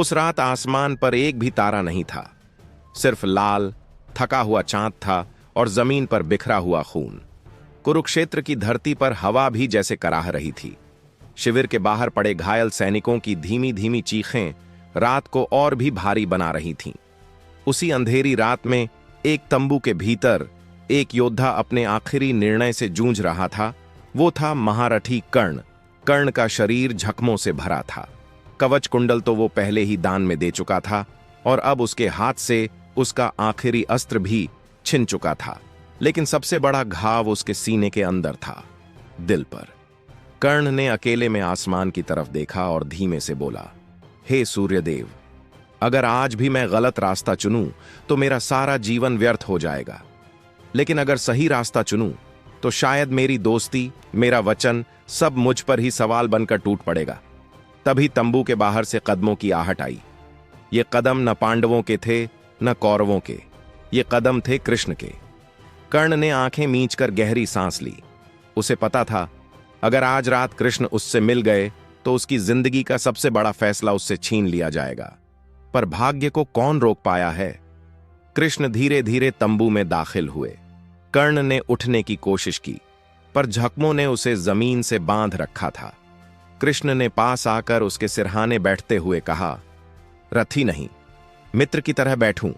उस रात आसमान पर एक भी तारा नहीं था। सिर्फ लाल थका हुआ चांद था और जमीन पर बिखरा हुआ खून। कुरुक्षेत्र की धरती पर हवा भी जैसे कराह रही थी। शिविर के बाहर पड़े घायल सैनिकों की धीमी धीमी चीखें रात को और भी भारी बना रही थीं। उसी अंधेरी रात में एक तंबू के भीतर एक योद्धा अपने आखिरी निर्णय से जूझ रहा था। वो था महारथी कर्ण। कर्ण का शरीर जख्मों से भरा था। कवच कुंडल तो वो पहले ही दान में दे चुका था और अब उसके हाथ से उसका आखिरी अस्त्र भी छिन चुका था। लेकिन सबसे बड़ा घाव उसके सीने के अंदर था, दिल पर। कर्ण ने अकेले में आसमान की तरफ देखा और धीमे से बोला, हे सूर्यदेव, अगर आज भी मैं गलत रास्ता चुनूं तो मेरा सारा जीवन व्यर्थ हो जाएगा। लेकिन अगर सही रास्ता चुनूं तो शायद मेरी दोस्ती, मेरा वचन सब मुझ पर ही सवाल बनकर टूट पड़ेगा। तभी तंबू के बाहर से कदमों की आहट आई। ये कदम न पांडवों के थे न कौरवों के, ये कदम थे कृष्ण के। कर्ण ने आंखें मींचकर गहरी सांस ली। उसे पता था अगर आज रात कृष्ण उससे मिल गए तो उसकी जिंदगी का सबसे बड़ा फैसला उससे छीन लिया जाएगा। पर भाग्य को कौन रोक पाया है। कृष्ण धीरे धीरे तंबू में दाखिल हुए। कर्ण ने उठने की कोशिश की पर जख्मों ने उसे जमीन से बांध रखा था। कृष्ण ने पास आकर उसके सिरहाने बैठते हुए कहा, रथी नहीं, मित्र की तरह बैठूं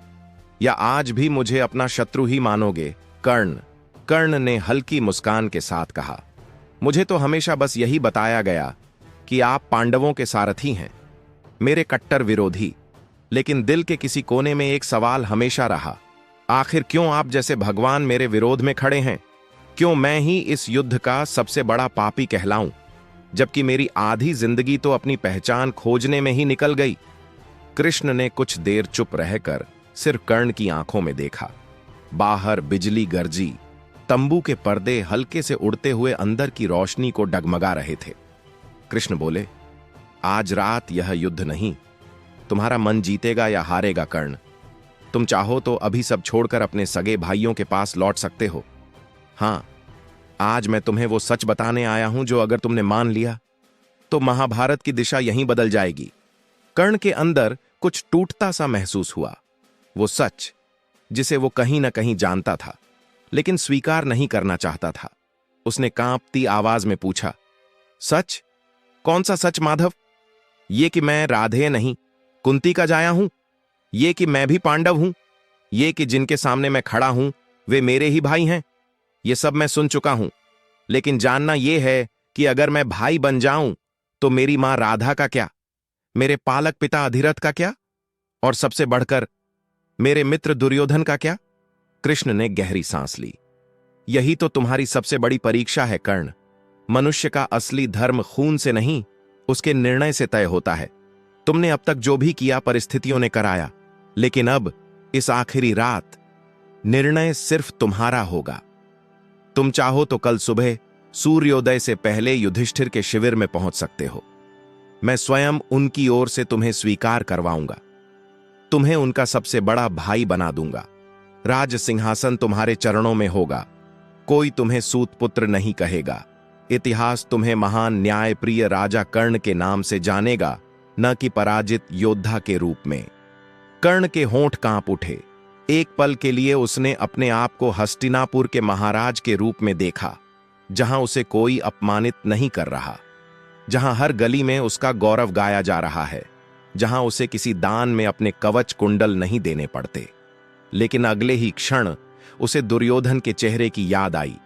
या आज भी मुझे अपना शत्रु ही मानोगे? कर्ण ने हल्की मुस्कान के साथ कहा, मुझे तो हमेशा बस यही बताया गया कि आप पांडवों के सारथी हैं, मेरे कट्टर विरोधी। लेकिन दिल के किसी कोने में एक सवाल हमेशा रहा, आखिर क्यों आप जैसे भगवान मेरे विरोध में खड़े हैं? क्यों मैं ही इस युद्ध का सबसे बड़ा पापी कहलाऊं, जबकि मेरी आधी जिंदगी तो अपनी पहचान खोजने में ही निकल गई? कृष्ण ने कुछ देर चुप रहकर सिर्फ कर्ण की आंखों में देखा। बाहर बिजली गरजी, तंबू के पर्दे हल्के से उड़ते हुए अंदर की रोशनी को डगमगा रहे थे। कृष्ण बोले, आज रात यह युद्ध नहीं, तुम्हारा मन जीतेगा या हारेगा कर्ण। तुम चाहो तो अभी सब छोड़कर अपने सगे भाइयों के पास लौट सकते हो। हां, आज मैं तुम्हें वो सच बताने आया हूं जो अगर तुमने मान लिया तो महाभारत की दिशा यहीं बदल जाएगी। कर्ण के अंदर कुछ टूटता सा महसूस हुआ। वो सच जिसे वो कहीं ना कहीं जानता था लेकिन स्वीकार नहीं करना चाहता था। उसने कांपती आवाज में पूछा, सच? कौन सा सच माधव? ये कि मैं राधेय नहीं, कुंती का जाया हूं? ये कि मैं भी पांडव हूं? ये कि जिनके सामने मैं खड़ा हूं वे मेरे ही भाई हैं? ये सब मैं सुन चुका हूं, लेकिन जानना यह है कि अगर मैं भाई बन जाऊं तो मेरी मां राधा का क्या, मेरे पालक पिता अधिरथ का क्या, और सबसे बढ़कर मेरे मित्र दुर्योधन का क्या? कृष्ण ने गहरी सांस ली। यही तो तुम्हारी सबसे बड़ी परीक्षा है कर्ण। मनुष्य का असली धर्म खून से नहीं, उसके निर्णय से तय होता है। तुमने अब तक जो भी किया परिस्थितियों ने कराया, लेकिन अब इस आखिरी रात निर्णय सिर्फ तुम्हारा होगा। तुम चाहो तो कल सुबह सूर्योदय से पहले युधिष्ठिर के शिविर में पहुंच सकते हो। मैं स्वयं उनकी ओर से तुम्हें स्वीकार करवाऊंगा, तुम्हें उनका सबसे बड़ा भाई बना दूंगा। राज सिंहासन तुम्हारे चरणों में होगा। कोई तुम्हें सूतपुत्र नहीं कहेगा। इतिहास तुम्हें महान न्याय प्रिय राजा कर्ण के नाम से जानेगा, न कि पराजित योद्धा के रूप में। कर्ण के होंठ कांप उठे। एक पल के लिए उसने अपने आप को हस्तिनापुर के महाराज के रूप में देखा, जहां उसे कोई अपमानित नहीं कर रहा, जहां हर गली में उसका गौरव गाया जा रहा है, जहां उसे किसी दान में अपने कवच कुंडल नहीं देने पड़ते। लेकिन अगले ही क्षण उसे दुर्योधन के चेहरे की याद आई।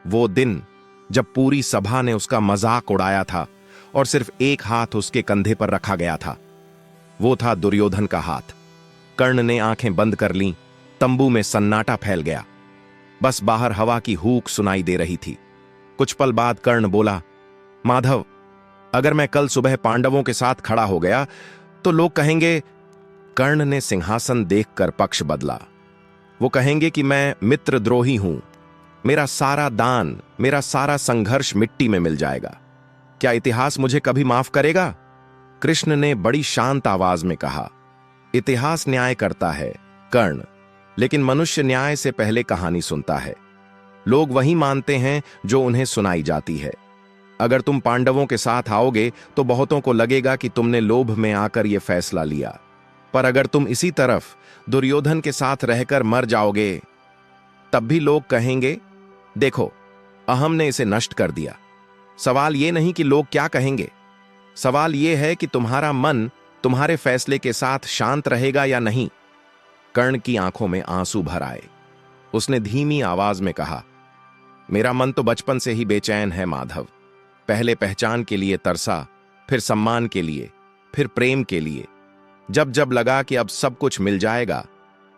वो दिन जब पूरी सभा ने उसका मजाक उड़ाया था और सिर्फ एक हाथ उसके कंधे पर रखा गया था। वो था दुर्योधन का हाथ। कर्ण ने आंखें बंद कर लीं। तंबू में सन्नाटा फैल गया। बस बाहर हवा की हूक सुनाई दे रही थी। कुछ पल बाद कर्ण बोला, माधव, अगर मैं कल सुबह पांडवों के साथ खड़ा हो गया तो लोग कहेंगे। कर्ण ने सिंहासन देखकर पक्ष बदला। वो कहेंगे कि मैं मित्रद्रोही हूं। मेरा सारा दान, मेरा सारा संघर्ष मिट्टी में मिल जाएगा। क्या इतिहास मुझे कभी माफ करेगा? कृष्ण ने बड़ी शांत आवाज में कहा, इतिहास न्याय करता है कर्ण, लेकिन मनुष्य न्याय से पहले कहानी सुनता है। लोग वही मानते हैं जो उन्हें सुनाई जाती है। अगर तुम पांडवों के साथ आओगे तो बहुतों को लगेगा कि तुमने लोभ में आकर यह फैसला लिया, पर अगर तुम इसी तरफ दुर्योधन के साथ रहकर मर जाओगे तब भी लोग कहेंगे, देखो अहम ने इसे नष्ट कर दिया। सवाल यह नहीं कि लोग क्या कहेंगे, सवाल यह है कि तुम्हारा मन तुम्हारे फैसले के साथ शांत रहेगा या नहीं। कर्ण की आंखों में आंसू भर आए। उसने धीमी आवाज में कहा, मेरा मन तो बचपन से ही बेचैन है माधव। पहले पहचान के लिए तरसा, फिर सम्मान के लिए, फिर प्रेम के लिए। जब जब लगा कि अब सब कुछ मिल जाएगा,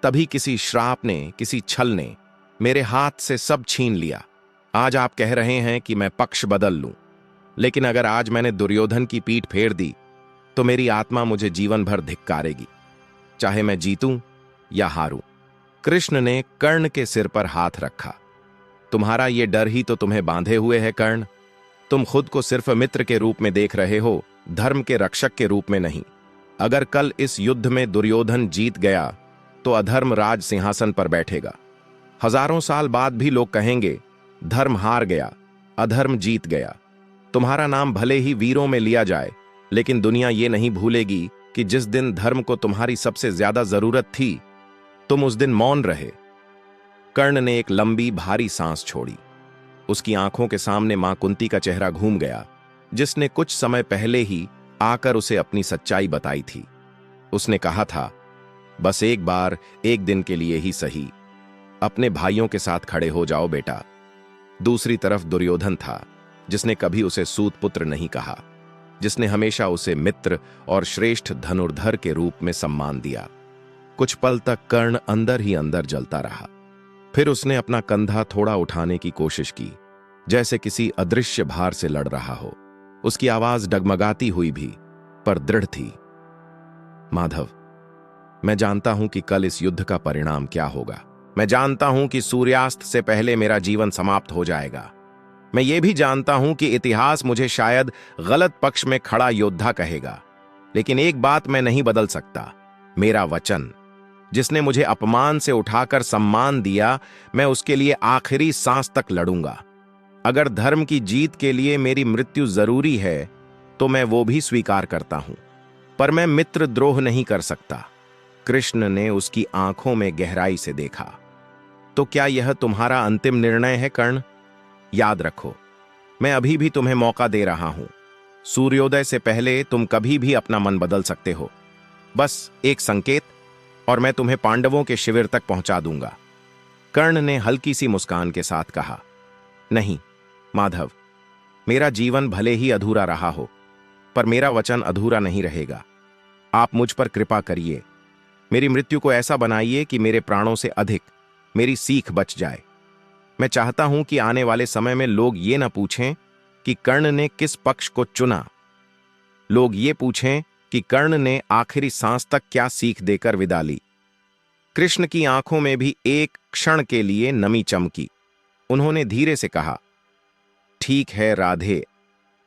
तभी किसी श्राप ने, किसी छल ने मेरे हाथ से सब छीन लिया। आज आप कह रहे हैं कि मैं पक्ष बदल लूं, लेकिन अगर आज मैंने दुर्योधन की पीठ फेर दी तो मेरी आत्मा मुझे जीवन भर धिक्कारेगी, चाहे मैं जीतूं या हारूं। कृष्ण ने कर्ण के सिर पर हाथ रखा। तुम्हारा यह डर ही तो तुम्हें बांधे हुए है कर्ण। तुम खुद को सिर्फ मित्र के रूप में देख रहे हो, धर्म के रक्षक के रूप में नहीं। अगर कल इस युद्ध में दुर्योधन जीत गया तो अधर्म राज सिंहासन पर बैठेगा। हजारों साल बाद भी लोग कहेंगे, धर्म हार गया, अधर्म जीत गया। तुम्हारा नाम भले ही वीरों में लिया जाए, लेकिन दुनिया ये नहीं भूलेगी कि जिस दिन धर्म को तुम्हारी सबसे ज्यादा जरूरत थी, तुम उस दिन मौन रहे। कर्ण ने एक लंबी भारी सांस छोड़ी। उसकी आंखों के सामने मां कुंती का चेहरा घूम गया, जिसने कुछ समय पहले ही आकर उसे अपनी सच्चाई बताई थी। उसने कहा था, बस एक बार, एक दिन के लिए ही सही, अपने भाइयों के साथ खड़े हो जाओ बेटा। दूसरी तरफ दुर्योधन था, जिसने कभी उसे सूत पुत्र नहीं कहा, जिसने हमेशा उसे मित्र और श्रेष्ठ धनुर्धर के रूप में सम्मान दिया। कुछ पल तक कर्ण अंदर ही अंदर जलता रहा। फिर उसने अपना कंधा थोड़ा उठाने की कोशिश की, जैसे किसी अदृश्य भार से लड़ रहा हो। उसकी आवाज डगमगाती हुई भी, पर दृढ़ थी। माधव, मैं जानता हूं कि कल इस युद्ध का परिणाम क्या होगा। मैं जानता हूं कि सूर्यास्त से पहले मेरा जीवन समाप्त हो जाएगा। मैं ये भी जानता हूं कि इतिहास मुझे शायद गलत पक्ष में खड़ा योद्धा कहेगा, लेकिन एक बात मैं नहीं बदल सकता, मेरा वचन। जिसने मुझे अपमान से उठाकर सम्मान दिया, मैं उसके लिए आखिरी सांस तक लड़ूंगा। अगर धर्म की जीत के लिए मेरी मृत्यु जरूरी है तो मैं वो भी स्वीकार करता हूं, पर मैं मित्र द्रोह नहीं कर सकता। कृष्ण ने उसकी आंखों में गहराई से देखा। तो क्या यह तुम्हारा अंतिम निर्णय है कर्ण? याद रखो, मैं अभी भी तुम्हें मौका दे रहा हूं। सूर्योदय से पहले तुम कभी भी अपना मन बदल सकते हो। बस एक संकेत और मैं तुम्हें पांडवों के शिविर तक पहुंचा दूंगा। कर्ण ने हल्की सी मुस्कान के साथ कहा, नहीं माधव, मेरा जीवन भले ही अधूरा रहा हो, पर मेरा वचन अधूरा नहीं रहेगा। आप मुझ पर कृपा करिए। मेरी मृत्यु को ऐसा बनाइए कि मेरे प्राणों से अधिक मेरी सीख बच जाए। मैं चाहता हूं कि आने वाले समय में लोग ये ना पूछें कि कर्ण ने किस पक्ष को चुना। लोग ये पूछें कि कर्ण ने आखिरी सांस तक क्या सीख देकर विदा ली। कृष्ण की आंखों में भी एक क्षण के लिए नमी चमकी। उन्होंने धीरे से कहा, ठीक है राधे,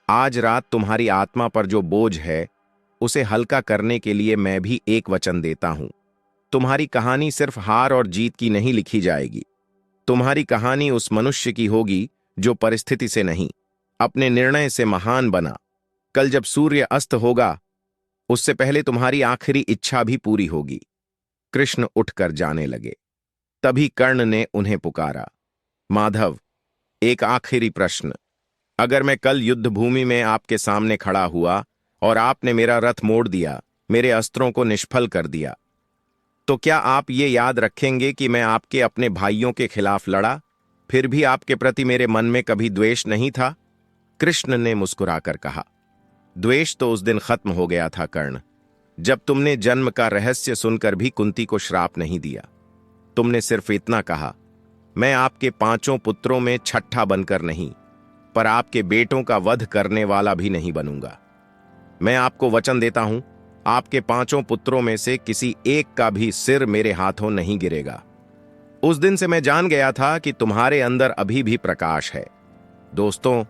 आज रात तुम्हारी आत्मा पर जो बोझ है उसे हल्का करने के लिए मैं भी एक वचन देता हूं। तुम्हारी कहानी सिर्फ हार और जीत की नहीं लिखी जाएगी। तुम्हारी कहानी उस मनुष्य की होगी जो परिस्थिति से नहीं, अपने निर्णय से महान बना। कल जब सूर्य अस्त होगा, उससे पहले तुम्हारी आखिरी इच्छा भी पूरी होगी। कृष्ण उठकर जाने लगे। तभी कर्ण ने उन्हें पुकारा, माधव, एक आखिरी प्रश्न। अगर मैं कल युद्ध भूमि में आपके सामने खड़ा हुआ और आपने मेरा रथ मोड़ दिया, मेरे अस्त्रों को निष्फल कर दिया, तो क्या आप ये याद रखेंगे कि मैं आपके अपने भाइयों के खिलाफ लड़ा? फिर भी आपके प्रति मेरे मन में कभी द्वेष नहीं था? कृष्ण ने मुस्कुराकर कहा, द्वेष तो उस दिन खत्म हो गया था कर्ण, जब तुमने जन्म का रहस्य सुनकर भी कुंती को श्राप नहीं दिया। तुमने सिर्फ इतना कहा, मैं आपके 5 पुत्रों में छठा बनकर नहीं, पर आपके बेटों का वध करने वाला भी नहीं बनूंगा। मैं आपको वचन देता हूं, आपके 5 पुत्रों में से किसी एक का भी सिर मेरे हाथों नहीं गिरेगा। उस दिन से मैं जान गया था कि तुम्हारे अंदर अभी भी प्रकाश है। दोस्तों,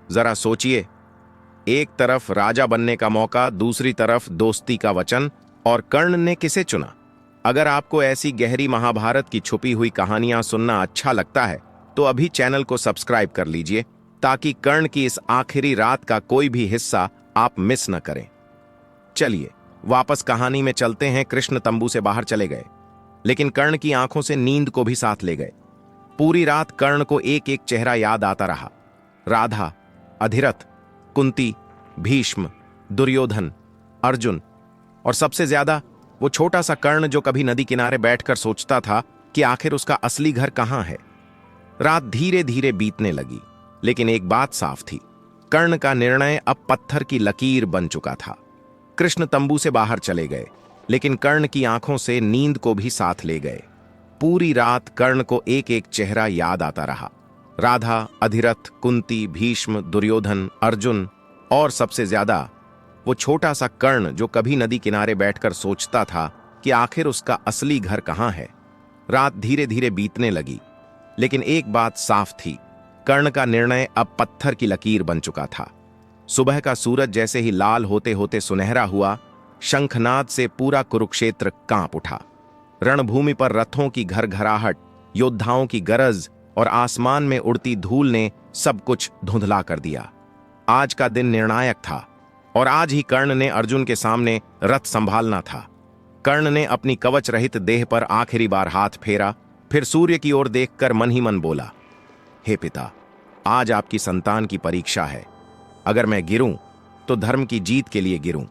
जरा सोचिए, एक तरफ राजा बनने का मौका, दूसरी तरफ दोस्ती का वचन, और कर्ण ने किसे चुना? अगर आपको ऐसी गहरी महाभारत की छुपी हुई कहानियां सुनना अच्छा लगता है तो अभी चैनल को सब्सक्राइब कर लीजिए ताकि कर्ण की इस आखिरी रात का कोई भी हिस्सा आप मिस न करें। चलिए वापस कहानी में चलते हैं। कृष्ण तंबू से बाहर चले गए, लेकिन कर्ण की आंखों से नींद को भी साथ ले गए। पूरी रात कर्ण को एक एक चेहरा याद आता रहा। राधा, अधिरथ, कुंती, भीष्म, दुर्योधन, अर्जुन और सबसे ज्यादा वो छोटा सा कर्ण जो कभी नदी किनारे बैठकर सोचता था कि आखिर उसका असली घर कहां है। रात धीरे धीरे बीतने लगी, लेकिन एक बात साफ थी, कर्ण का निर्णय अब पत्थर की लकीर बन चुका था। कृष्ण तंबू से बाहर चले गए, लेकिन कर्ण की आंखों से नींद को भी साथ ले गए। पूरी रात कर्ण को एक एक चेहरा याद आता रहा। राधा, अधिरथ, कुंती, भीष्म, दुर्योधन, अर्जुन और सबसे ज्यादा वो छोटा सा कर्ण जो कभी नदी किनारे बैठकर सोचता था कि आखिर उसका असली घर कहां है। रात धीरे धीरे बीतने लगी, लेकिन एक बात साफ थी, कर्ण का निर्णय अब पत्थर की लकीर बन चुका था। सुबह का सूरज जैसे ही लाल होते होते सुनहरा हुआ, शंखनाद से पूरा कुरुक्षेत्र कांप उठा। रणभूमि पर रथों की घरघराहट, योद्धाओं की गरज और आसमान में उड़ती धूल ने सब कुछ धुंधला कर दिया। आज का दिन निर्णायक था और आज ही कर्ण ने अर्जुन के सामने रथ संभालना था। कर्ण ने अपनी कवच रहित देह पर आखिरी बार हाथ फेरा, फिर सूर्य की ओर देखकर मन ही मन बोला, हे पिता, आज आपकी संतान की परीक्षा है। अगर मैं गिरूं तो धर्म की जीत के लिए गिरूं।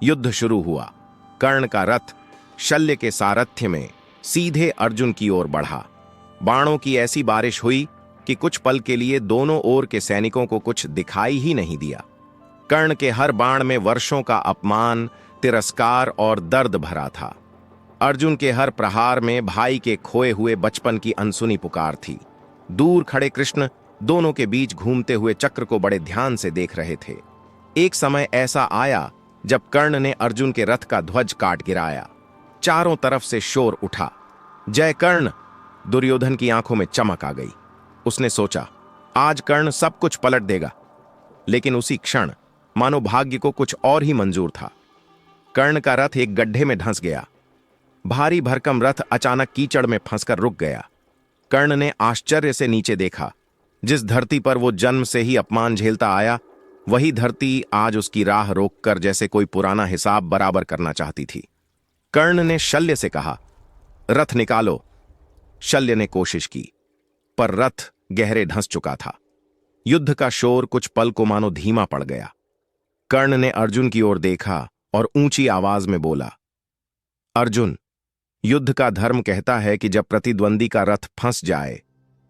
युद्ध शुरू हुआ। कर्ण का रथ शल्य के सारथ्य में सीधे अर्जुन की ओर बढ़ा। बाणों की ऐसी बारिश हुई कि कुछ पल के लिए दोनों ओर के सैनिकों को कुछ दिखाई ही नहीं दिया। कर्ण के हर बाण में वर्षों का अपमान, तिरस्कार और दर्द भरा था। अर्जुन के हर प्रहार में भाई के खोए हुए बचपन की अनसुनी पुकार थी। दूर खड़े कृष्ण दोनों के बीच घूमते हुए चक्र को बड़े ध्यान से देख रहे थे। एक समय ऐसा आया जब कर्ण ने अर्जुन के रथ का ध्वज काट गिराया। चारों तरफ से शोर उठा, जय कर्ण। दुर्योधन की आंखों में चमक आ गई। उसने सोचा, आज कर्ण सब कुछ पलट देगा। लेकिन उसी क्षण मानो भाग्य को कुछ और ही मंजूर था। कर्ण का रथ एक गड्ढे में धंस गया। भारी भरकम रथ अचानक कीचड़ में फंसकर रुक गया। कर्ण ने आश्चर्य से नीचे देखा। जिस धरती पर वो जन्म से ही अपमान झेलता आया, वही धरती आज उसकी राह रोककर जैसे कोई पुराना हिसाब बराबर करना चाहती थी। कर्ण ने शल्य से कहा, रथ निकालो। शल्य ने कोशिश की, पर रथ गहरे धंस चुका था। युद्ध का शोर कुछ पल को मानो धीमा पड़ गया। कर्ण ने अर्जुन की ओर देखा और ऊंची आवाज में बोला, अर्जुन, युद्ध का धर्म कहता है कि जब प्रतिद्वंदी का रथ फंस जाए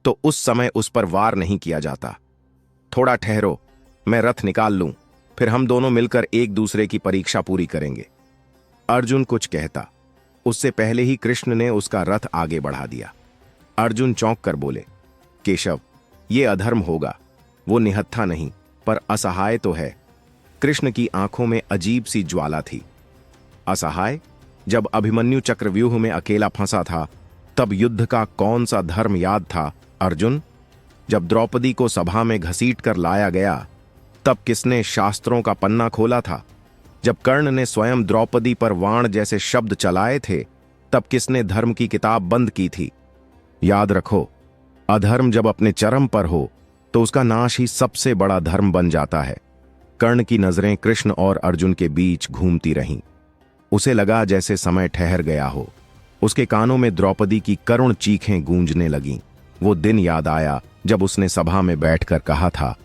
तो उस समय उस पर वार नहीं किया जाता। थोड़ा ठहरो, मैं रथ निकाल लूं, फिर हम दोनों मिलकर एक दूसरे की परीक्षा पूरी करेंगे। अर्जुन कुछ कहता, उससे पहले ही कृष्ण ने उसका रथ आगे बढ़ा दिया। अर्जुन चौंक कर बोले, केशव, ये अधर्म होगा। वो निहत्था नहीं, पर असहाय तो है। कृष्ण की आंखों में अजीब सी ज्वाला थी। असहाय? जब अभिमन्यु चक्रव्यूह में अकेला फंसा था, तब युद्ध का कौन सा धर्म याद था? अर्जुन, जब द्रौपदी को सभा में घसीट कर लाया गया, तब किसने शास्त्रों का पन्ना खोला था? जब कर्ण ने स्वयं द्रौपदी पर वाण जैसे शब्द चलाए थे, तब किसने धर्म की किताब बंद की थी? याद रखो, अधर्म जब अपने चरम पर हो तो उसका नाश ही सबसे बड़ा धर्म बन जाता है। कर्ण की नजरें कृष्ण और अर्जुन के बीच घूमती रहीं। उसे लगा जैसे समय ठहर गया हो। उसके कानों में द्रौपदी की करुण चीखें गूंजने लगीं। वो दिन याद आया जब उसने सभा में बैठकर कहा था,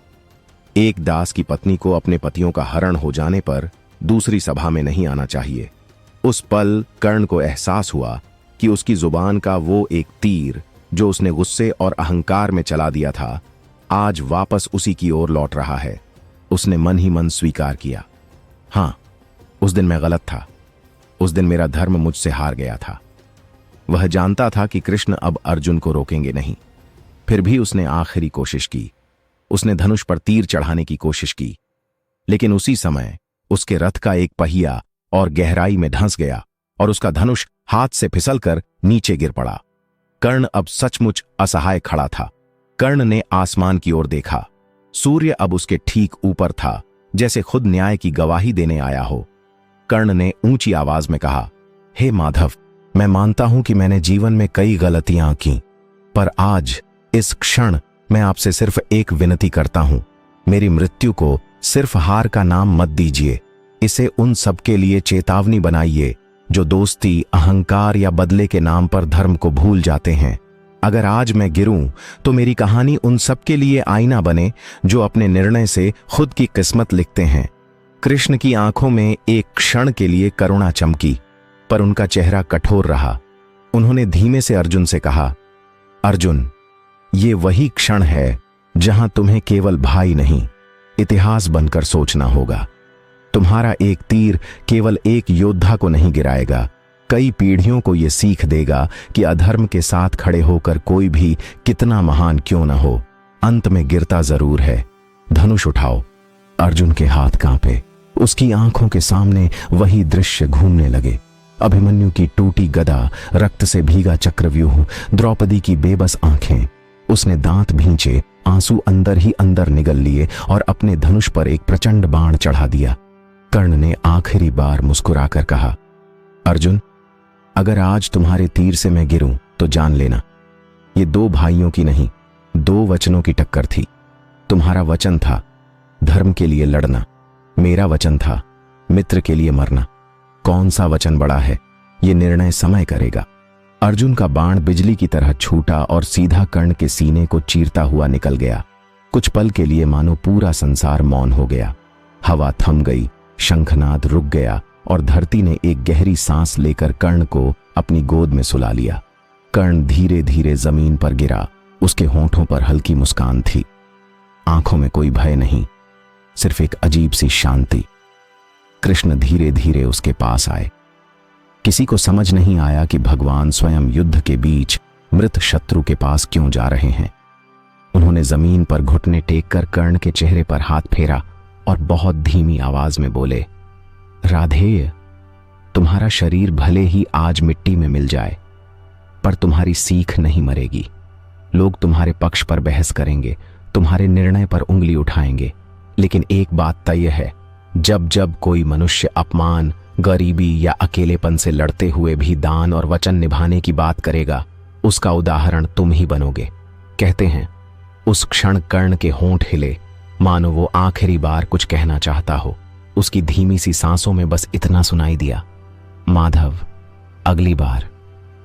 एक दास की पत्नी को अपने पतियों का हरण हो जाने पर दूसरी सभा में नहीं आना चाहिए। उस पल कर्ण को एहसास हुआ कि उसकी जुबान का वो एक तीर जो उसने गुस्से और अहंकार में चला दिया था, आज वापस उसी की ओर लौट रहा है। उसने मन ही मन स्वीकार किया, हां, उस दिन मैं गलत था। उस दिन मेरा धर्म मुझसे हार गया था। वह जानता था कि कृष्ण अब अर्जुन को रोकेंगे नहीं। फिर भी उसने आखिरी कोशिश की। उसने धनुष पर तीर चढ़ाने की कोशिश की, लेकिन उसी समय उसके रथ का एक पहिया और गहराई में धंस गया और उसका धनुष हाथ से फिसलकर नीचे गिर पड़ा। कर्ण अब सचमुच असहाय खड़ा था। कर्ण ने आसमान की ओर देखा। सूर्य अब उसके ठीक ऊपर था, जैसे खुद न्याय की गवाही देने आया हो। कर्ण ने ऊंची आवाज में कहा, हे माधव, मैं मानता हूं कि मैंने जीवन में कई गलतियां की, पर आज इस क्षण मैं आपसे सिर्फ एक विनती करता हूं, मेरी मृत्यु को सिर्फ हार का नाम मत दीजिए, इसे उन सबके लिए चेतावनी बनाइए जो दोस्ती, अहंकार या बदले के नाम पर धर्म को भूल जाते हैं। अगर आज मैं गिरूं तो मेरी कहानी उन सबके लिए आईना बने जो अपने निर्णय से खुद की किस्मत लिखते हैं। कृष्ण की आंखों में एक क्षण के लिए करुणा चमकी, पर उनका चेहरा कठोर रहा। उन्होंने धीमे से अर्जुन से कहा, अर्जुन, ये वही क्षण है जहां तुम्हें केवल भाई नहीं, इतिहास बनकर सोचना होगा। तुम्हारा एक तीर केवल एक योद्धा को नहीं गिराएगा, कई पीढ़ियों को यह सीख देगा कि अधर्म के साथ खड़े होकर कोई भी कितना महान क्यों न हो, अंत में गिरता जरूर है। धनुष उठाओ। अर्जुन के हाथ कांपे, उसकी आंखों के सामने वही दृश्य घूमने लगे। अभिमन्यु की टूटी गदा, रक्त से भीगा चक्रव्यूह, द्रौपदी की बेबस आंखें। उसने दांत भींचे, आंसू अंदर ही अंदर निगल लिए और अपने धनुष पर एक प्रचंड बाण चढ़ा दिया। कर्ण ने आखिरी बार मुस्कुराकर कहा, अर्जुन, अगर आज तुम्हारे तीर से मैं गिरूं तो जान लेना, ये दो भाइयों की नहीं, दो वचनों की टक्कर थी। तुम्हारा वचन था धर्म के लिए लड़ना, मेरा वचन था मित्र के लिए मरना। कौन सा वचन बड़ा है, ये निर्णय समय करेगा। अर्जुन का बाण बिजली की तरह छूटा और सीधा कर्ण के सीने को चीरता हुआ निकल गया। कुछ पल के लिए मानो पूरा संसार मौन हो गया। हवा थम गई, शंखनाद रुक गया और धरती ने एक गहरी सांस लेकर कर्ण को अपनी गोद में सुला लिया। कर्ण धीरे धीरे जमीन पर गिरा, उसके होंठों पर हल्की मुस्कान थी, आंखों में कोई भय नहीं, सिर्फ एक अजीब सी शांति। कृष्ण धीरे धीरे उसके पास आए। किसी को समझ नहीं आया कि भगवान स्वयं युद्ध के बीच मृत शत्रु के पास क्यों जा रहे हैं। उन्होंने जमीन पर घुटने टेककर कर्ण के चेहरे पर हाथ फेरा और बहुत धीमी आवाज में बोले, राधेय, तुम्हारा शरीर भले ही आज मिट्टी में मिल जाए, पर तुम्हारी सीख नहीं मरेगी। लोग तुम्हारे पक्ष पर बहस करेंगे, तुम्हारे निर्णय पर उंगली उठाएंगे, लेकिन एक बात तय है, जब जब कोई मनुष्य अपमान, गरीबी या अकेलेपन से लड़ते हुए भी दान और वचन निभाने की बात करेगा, उसका उदाहरण तुम ही बनोगे। कहते हैं उस क्षण कर्ण के होंठ हिले, मानो वो आखिरी बार कुछ कहना चाहता हो। उसकी धीमी सी सांसों में बस इतना सुनाई दिया, माधव, अगली बार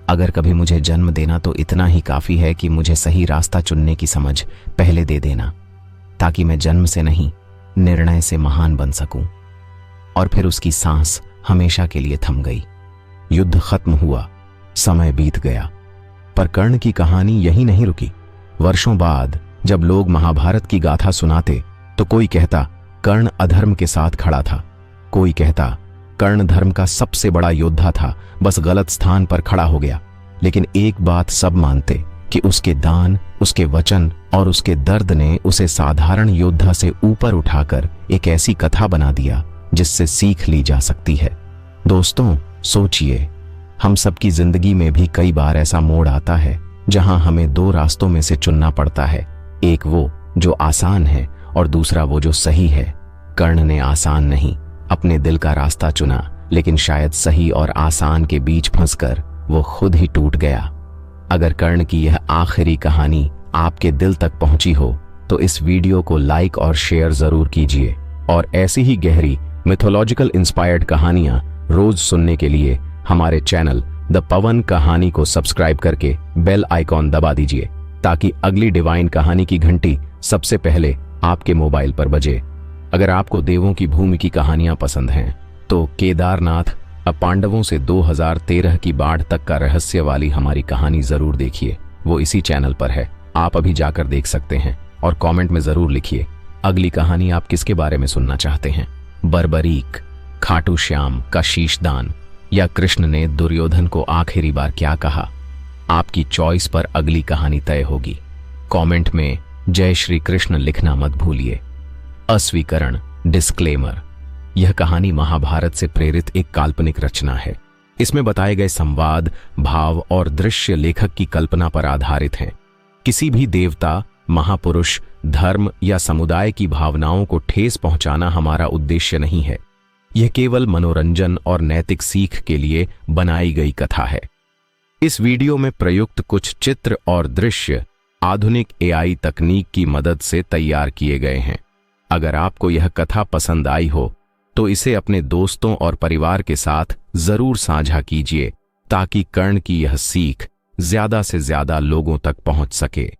अगर कभी मुझे जन्म देना तो इतना ही काफी है कि मुझे सही रास्ता चुनने की समझ पहले दे देना, ताकि मैं जन्म से नहीं निर्णय से महान बन सकूं। और फिर उसकी सांस हमेशा के लिए थम गई। युद्ध खत्म हुआ, समय बीत गया, पर कर्ण की कहानी यही नहीं रुकी। वर्षों बाद जब लोग महाभारत की गाथा सुनाते तो कोई कहता कर्ण अधर्म के साथ खड़ा था, कोई कहता कर्ण धर्म का सबसे बड़ा योद्धा था, बस गलत स्थान पर खड़ा हो गया। लेकिन एक बात सब मानते कि उसके दान, उसके वचन और उसके दर्द ने उसे साधारण योद्धा से ऊपर उठाकर एक ऐसी कथा बना दिया जिससे सीख ली जा सकती है। दोस्तों, सोचिए, हम सबकी जिंदगी में भी कई बार ऐसा मोड़ आता है जहां हमें दो रास्तों में से चुनना पड़ता है, एक वो जो आसान है और दूसरा वो जो सही है। कर्ण ने आसान नहीं, अपने दिल का रास्ता चुना, लेकिन शायद सही और आसान के बीच फंसकर वो खुद ही टूट गया। अगर कर्ण की यह आखिरी कहानी आपके दिल तक पहुंची हो तो इस वीडियो को लाइक और शेयर जरूर कीजिए, और ऐसी ही गहरी मिथोलॉजिकल इंस्पायर्ड कहानियां रोज सुनने के लिए हमारे चैनल द पवन कहानी को सब्सक्राइब करके बेल आइकॉन दबा दीजिए, ताकि अगली डिवाइन कहानी की घंटी सबसे पहले आपके मोबाइल पर बजे। अगर आपको देवों की भूमि की कहानियां पसंद हैं तो केदारनाथ पांडवों से 2013 की बाढ़ तक का रहस्य वाली हमारी कहानी जरूर देखिए, वो इसी चैनल पर है, आप अभी जाकर देख सकते हैं। और कमेंट में जरूर लिखिए अगली कहानी आप किसके बारे में सुनना चाहते हैं, बर्बरीक, खाटू श्याम का शीशदान, या कृष्ण ने दुर्योधन को आखिरी बार क्या कहा। आपकी चॉइस पर अगली कहानी तय होगी। कमेंट में जय श्री कृष्ण लिखना मत भूलिए। अस्वीकरण, डिस्क्लेमर, यह कहानी महाभारत से प्रेरित एक काल्पनिक रचना है। इसमें बताए गए संवाद, भाव और दृश्य लेखक की कल्पना पर आधारित हैं। किसी भी देवता, महापुरुष, धर्म या समुदाय की भावनाओं को ठेस पहुंचाना हमारा उद्देश्य नहीं है। यह केवल मनोरंजन और नैतिक सीख के लिए बनाई गई कथा है। इस वीडियो में प्रयुक्त कुछ चित्र और दृश्य आधुनिक एआई तकनीक की मदद से तैयार किए गए हैं। अगर आपको यह कथा पसंद आई हो तो इसे अपने दोस्तों और परिवार के साथ जरूर साझा कीजिए ताकि कर्ण की यह सीख ज्यादा से ज्यादा लोगों तक पहुंच सके।